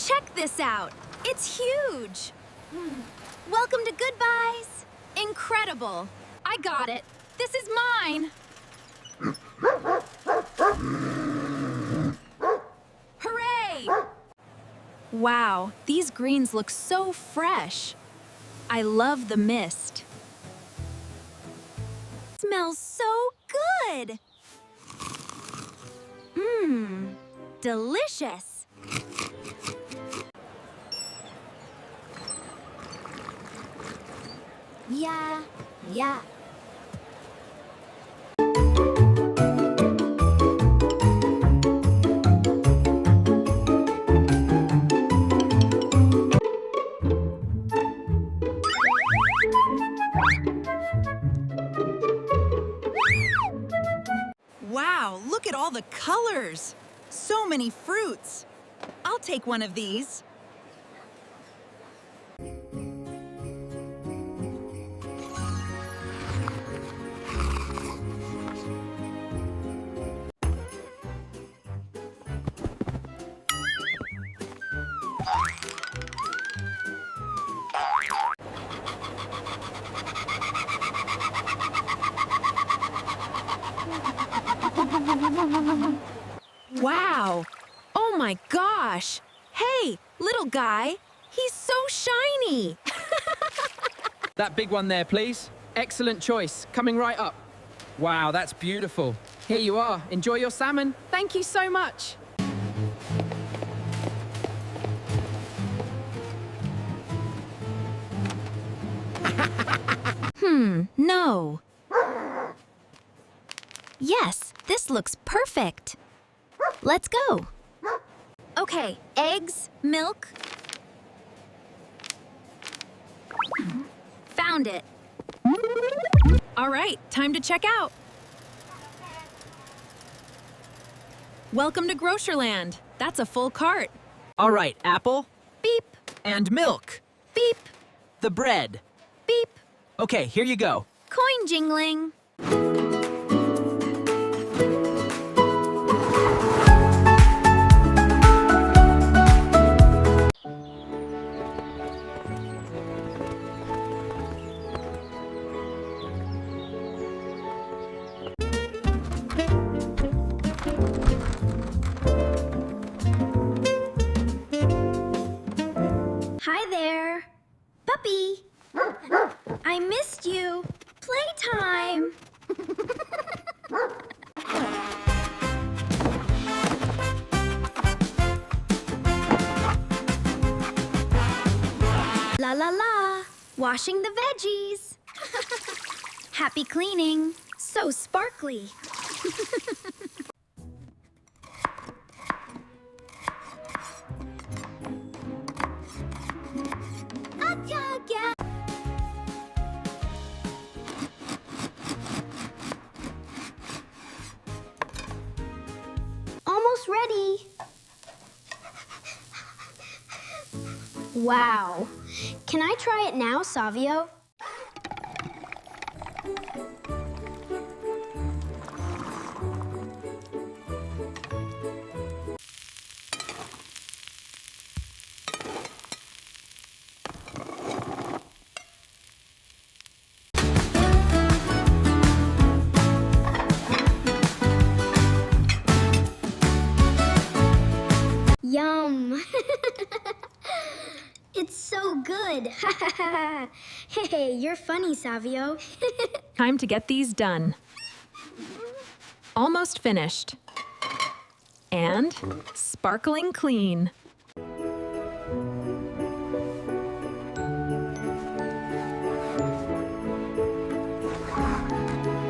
Check this out. It's huge. Welcome to Goodbyes. Incredible. I got it. This is mine. Hooray! Wow, these greens look so fresh. I love the mist. Smells so good. Mmm, delicious. Yeah. Wow, look at all the colors! So many fruits! I'll take one of these. Wow! Oh my gosh! Hey, little guy, he's so shiny! That big one there, please. Excellent choice. Coming right up. Wow, that's beautiful. Here you are. Enjoy your salmon. Thank you so much. No. Yes, this looks perfect. Let's go. Okay, eggs, milk. Found it. All right, time to check out. Welcome to Grocerland. That's a full cart. All right, apple. Beep, And milk. beep, The bread. beep. Okay, here you go. Coin jingling. Hi there. Puppy. I missed you. Playtime. La la la. Washing the veggies. Happy cleaning. So sparkly. Almost ready. Wow. Can I try it now, Savio? Yum! It's so good! Hey, you're funny, Savio. Time to get these done. Almost finished. And sparkling clean.